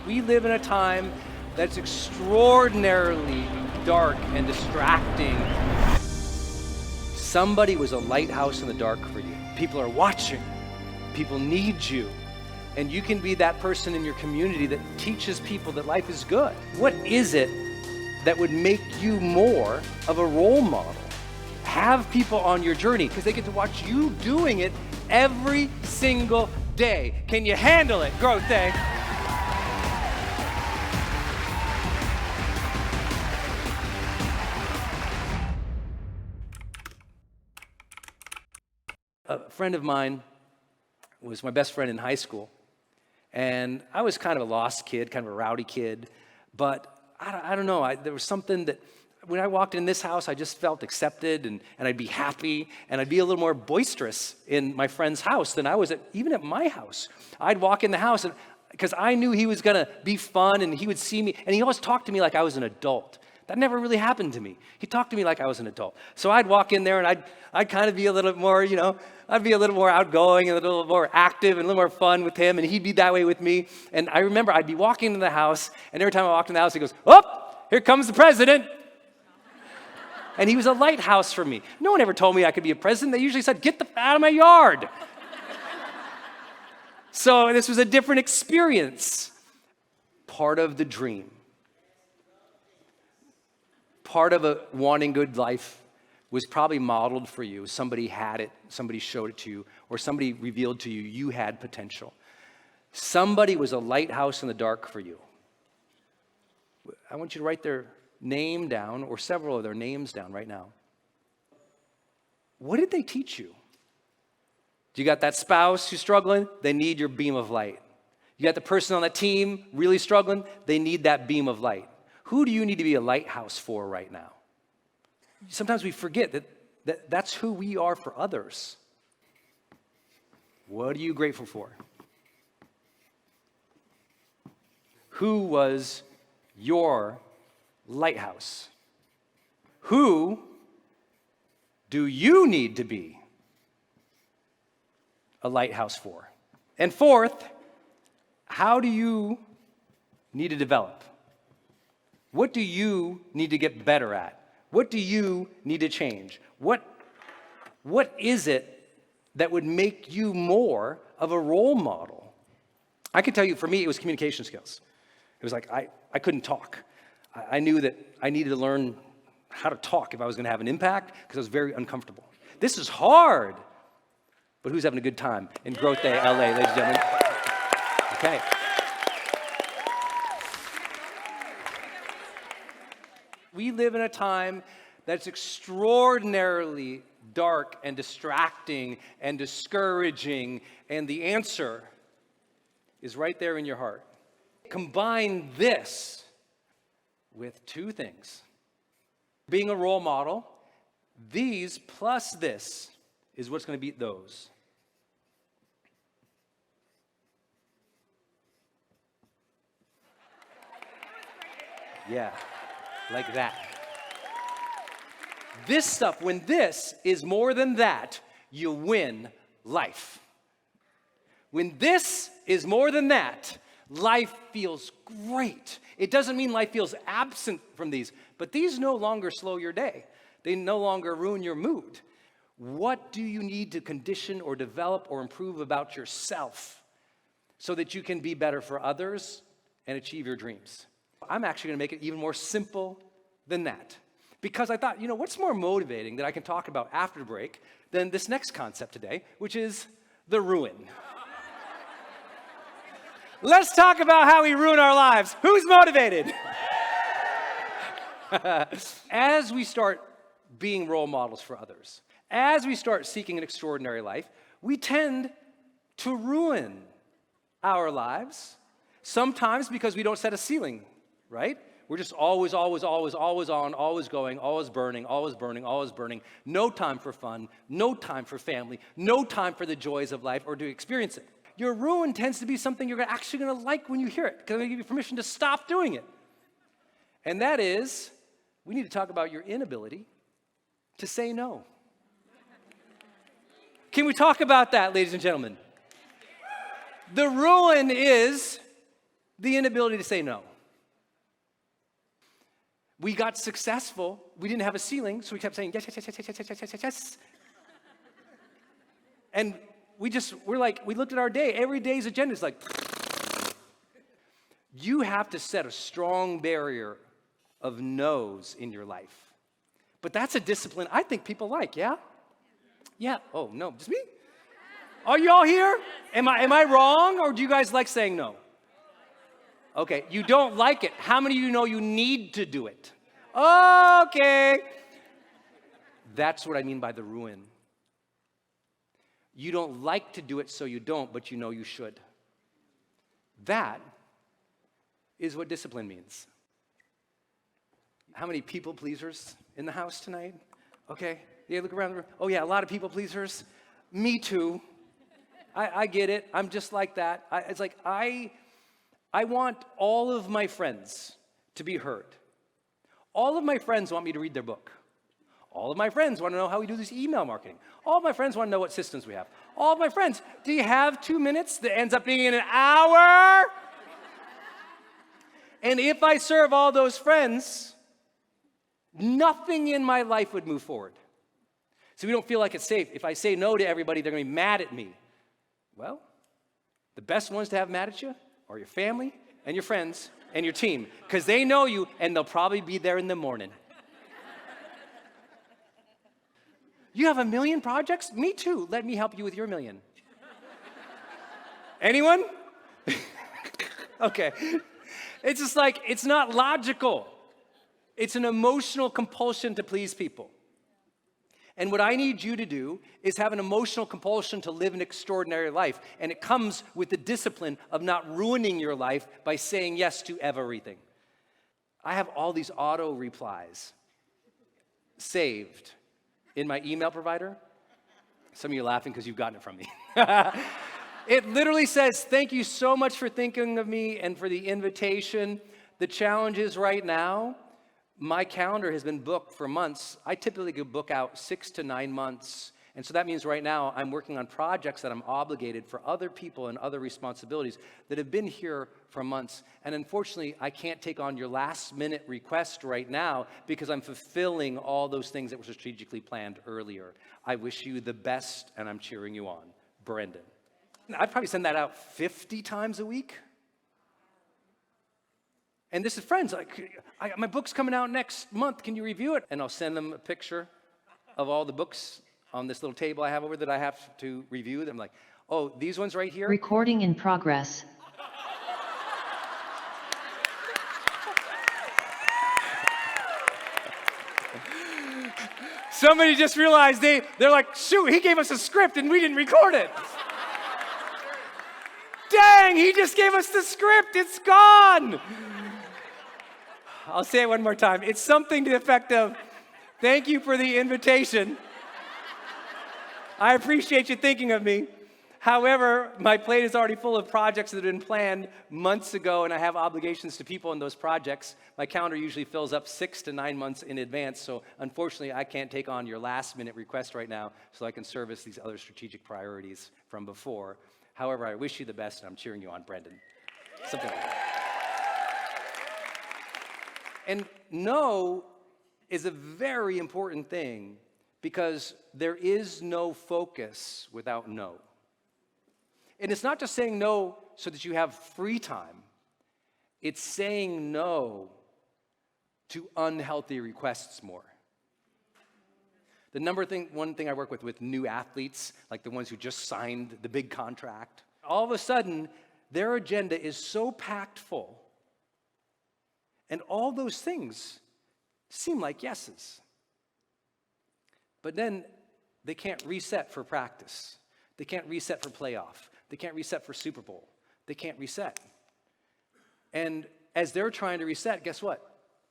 We live in a time that's extraordinarily dark and distracting. Somebody was a lighthouse in the dark for you. People are watching. People need you. And you can be that person in your community that teaches people that life is good. What is it that would make you more of a role model? Have people on your journey because they get to watch you doing it every single day. Can you handle it, Growth Day? A friend of mine was my best friend in high school, and I was kind of a lost kid, kind of a rowdy kid, but I don't know, there was something that when I walked in this house, I just felt accepted, and I'd be happy, and I'd be a little more boisterous in my friend's house than I was even at my house. I'd walk in the house, because I knew he was gonna be fun, and he would see me, and he always talked to me like I was an adult. That never really happened to me. He talked to me like I was an adult. So I'd walk in there and I'd kind of be a little more, I'd be a little more outgoing, a little more active, and a little more fun with him, and he'd be that way with me. And I remember I'd be walking into the house, and every time I walked in the house, he goes, "Oh, here comes the president." And he was a lighthouse for me. No one ever told me I could be a president. They usually said, "Get out of my yard." So this was a different experience. Part of the dream. Part of a wanting good life was probably modeled for you. Somebody had it, somebody showed it to you, or somebody revealed to you you had potential. Somebody was a lighthouse in the dark for you. I want you to write their name down, or several of their names down right now. What did they teach you? You got that spouse who's struggling? They need your beam of light. You got the person on that team really struggling? They need that beam of light. Who do you need to be a lighthouse for right now? Sometimes we forget that that's who we are for others. What are you grateful for? Who was your lighthouse? Who do you need to be a lighthouse for? And fourth, how do you need to develop? What do you need to get better at? What do you need to change? What is it that would make you more of a role model? I can tell you, for me, it was communication skills. It was like I couldn't talk. I knew that I needed to learn how to talk if I was going to have an impact, because I was very uncomfortable. This is hard, but who's having a good time in Growth Day, LA, ladies and gentlemen? Okay. We live in a time that's extraordinarily dark and distracting and discouraging, and the answer is right there in your heart. Combine this with two things. Being a role model, these plus this is what's going to beat those. Yeah. Like that. This stuff, when this is more than that, you win life. When this is more than that, life feels great. It doesn't mean life feels absent from these, but these no longer slow your day. They no longer ruin your mood. What do you need to condition or develop or improve about yourself so that you can be better for others and achieve your dreams? I'm actually going to make it even more simple than that. Because I thought, what's more motivating that I can talk about after the break than this next concept today, which is the ruin. Let's talk about how we ruin our lives. Who's motivated? As we start being role models for others, as we start seeking an extraordinary life, we tend to ruin our lives, sometimes because we don't set a ceiling, right? We're just always on, always going, always burning. No time for fun, no time for family, no time for the joys of life or to experience it. Your ruin tends to be something you're actually going to like when you hear it, because I'm going to give you permission to stop doing it. And that is, we need to talk about your inability to say no. Can we talk about that, ladies and gentlemen? The ruin is The inability to say no. We got successful. We didn't have a ceiling, so we kept saying yes, yes, yes, yes, yes, yes, yes, yes, yes, yes. And we looked at our day. Every day's agenda is like, you have to set a strong barrier of no's in your life. But that's a discipline I think people like, yeah? Yeah. Oh, no, just me? Are you all here? Am I wrong, or do you guys like saying no? Okay, you don't like it. How many of you know you need to do it? Okay. That's what I mean by the ruin. You don't like to do it, so you don't, but you know you should. That is what discipline means. How many people pleasers in the house tonight? Okay, yeah, look around the room. Oh yeah, a lot of people pleasers. Me too. I get it. I'm just like that. It's like I want all of my friends to be heard. All of my friends want me to read their book. All of my friends want to know how we do this email marketing. All of my friends want to know what systems we have. All of my friends, do you have 2 minutes that ends up being in an hour? And if I serve all those friends, nothing in my life would move forward. So we don't feel like it's safe. If I say no to everybody, they're going to be mad at me. Well, the best ones to have mad at you are your family and your friends and your team, because they know you and they'll probably be there in the morning. You have 1 million projects? Me too. Let me help you with your 1 million. Anyone? Okay. It's just like, it's not logical. It's an emotional compulsion to please people. And what I need you to do is have an emotional compulsion to live an extraordinary life. And it comes with the discipline of not ruining your life by saying yes to everything. I have all these auto replies saved in my email provider. Some of you are laughing because you've gotten it from me. It literally says, thank you so much for thinking of me and for the invitation. The challenge is right now, my calendar has been booked for months. I typically could book out 6 to 9 months. And so that means right now I'm working on projects that I'm obligated for other people and other responsibilities that have been here for months. And unfortunately, I can't take on your last minute request right now because I'm fulfilling all those things that were strategically planned earlier. I wish you the best, and I'm cheering you on. Brendon. I'd probably send that out 50 times a week. And this is friends, like, my book's coming out next month. Can you review it? And I'll send them a picture of all the books on this little table I have over that I have to review. I'm like, oh, these ones right here? Recording in progress. Somebody just realized they're like, shoot, he gave us a script and we didn't record it. Dang, he just gave us the script. It's gone. I'll say it one more time. It's something to the effect of, thank you for the invitation. I appreciate you thinking of me. However, my plate is already full of projects that have been planned months ago, and I have obligations to people in those projects. My calendar usually fills up 6 to 9 months in advance, so unfortunately, I can't take on your last-minute request right now so I can service these other strategic priorities from before. However, I wish you the best, and I'm cheering you on, Brendon. Something like that. And no is a very important thing because there is no focus without no. And it's not just saying no so that you have free time. It's saying no to unhealthy requests more. One thing I work with new athletes, like the ones who just signed the big contract, all of a sudden, their agenda is so packed full. And all those things seem like yeses. But then they can't reset for practice. They can't reset for playoff. They can't reset for Super Bowl. They can't reset. And as they're trying to reset, guess what?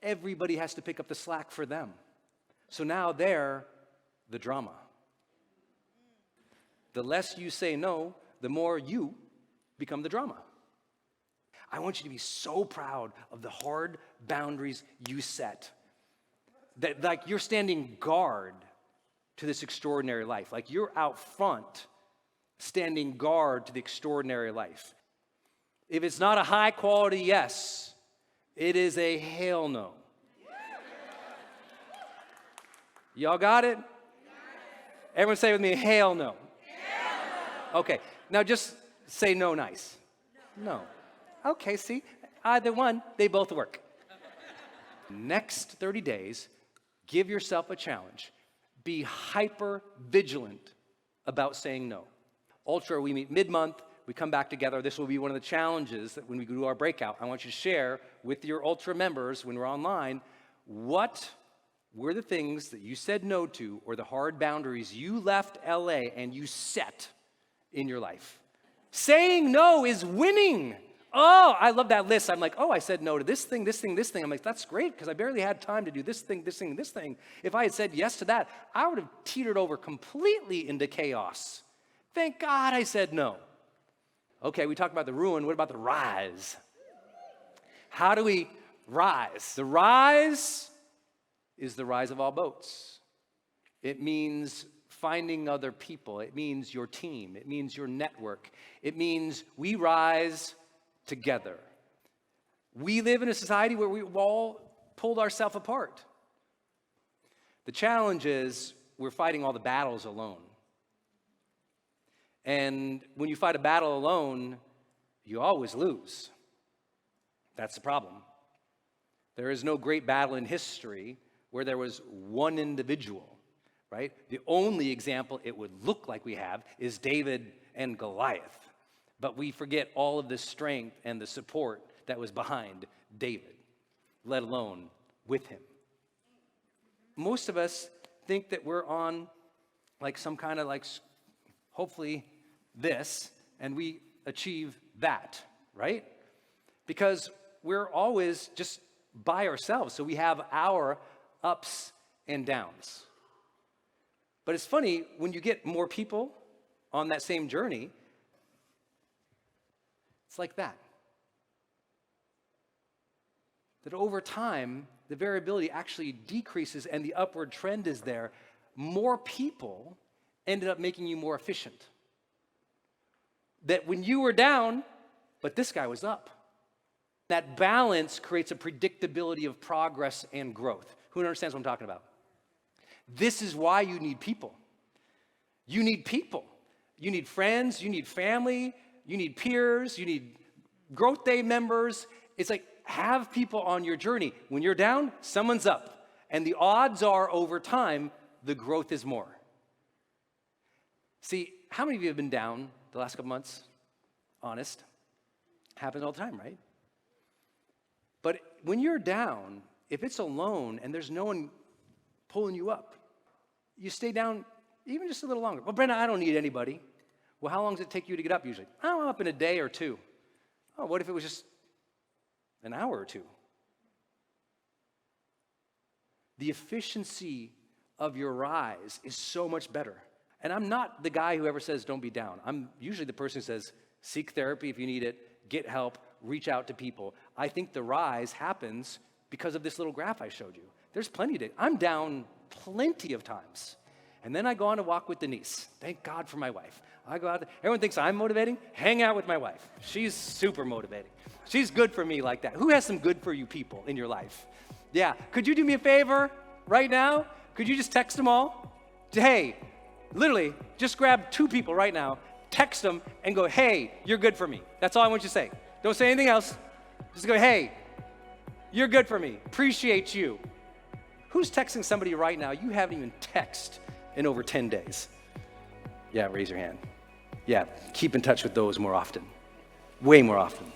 Everybody has to pick up the slack for them. So now they're the drama. The less you say no, the more you become the drama. I want you to be so proud of the hard boundaries you set. That like you're standing guard to this extraordinary life. Like you're out front standing guard to the extraordinary life. If it's not a high quality yes, it is a hell no. Y'all got it? Everyone say with me, hell no. Hell no. Okay, now just say no nice. No. Okay, see, either one, they both work. Next 30 days, give yourself a challenge. Be hyper vigilant about saying no. Ultra, we meet mid-month, we come back together. This will be one of the challenges that when we do our breakout, I want you to share with your Ultra members when we're online, what were the things that you said no to or the hard boundaries you left LA and you set in your life. Saying no is winning. Oh, I love that list. I'm like, oh, I said no to this thing, this thing, this thing. I'm like, that's great because I barely had time to do this thing, this thing, this thing. If I had said yes to that, I would have teetered over completely into chaos. Thank God I said no. Okay, we talked about the ruin. What about the rise? How do we rise? The rise is the rise of all boats. It means finding other people. It means your team. It means your network. It means we rise together. We live in a society where we've all pulled ourselves apart. The challenge is we're fighting all the battles alone. And when you fight a battle alone, you always lose. That's the problem. There is no great battle in history where there was one individual, right? The only example it would look like we have is David and Goliath. But we forget all of the strength and the support that was behind David, let alone with him. Most of us think that we're on like some kind of like, hopefully this, and we achieve that, right? Because we're always just by ourselves. So we have our ups and downs. But it's funny, when you get more people on that same journey, it's like that. That over time, the variability actually decreases and the upward trend is there. More people ended up making you more efficient. That when you were down, but this guy was up. That balance creates a predictability of progress and growth. Who understands what I'm talking about? This is why you need people. You need people. You need friends, you need family, you need peers, you need growth day members. It's like, have people on your journey. When you're down, someone's up. And the odds are over time, the growth is more. See, how many of you have been down the last couple months? Honest. Happens all the time, right? But when you're down, if it's alone and there's no one pulling you up, you stay down even just a little longer. Well, Brendon, I don't need anybody. Well, how long does it take you to get up usually? I'm up in a day or two. Oh, what if it was just an hour or two? The efficiency of your rise is so much better. And I'm not the guy who ever says don't be down. I'm usually the person who says seek therapy if you need it, get help, reach out to people. I think the rise happens because of this little graph I showed you. There's I'm down plenty of times. And then I go on a walk with Denise. Thank God for my wife. I go out there. Everyone thinks I'm motivating. Hang out with my wife. She's super motivating. She's good for me like that. Who has some good for you people in your life? Yeah. Could you do me a favor right now? Could you just text them all? Hey, literally, just grab 2 people right now, text them, and go, hey, you're good for me. That's all I want you to say. Don't say anything else. Just go, hey, you're good for me. Appreciate you. Who's texting somebody right now you haven't even texted in over 10 days? Yeah, raise your hand. Yeah, keep in touch with those more often. Way more often.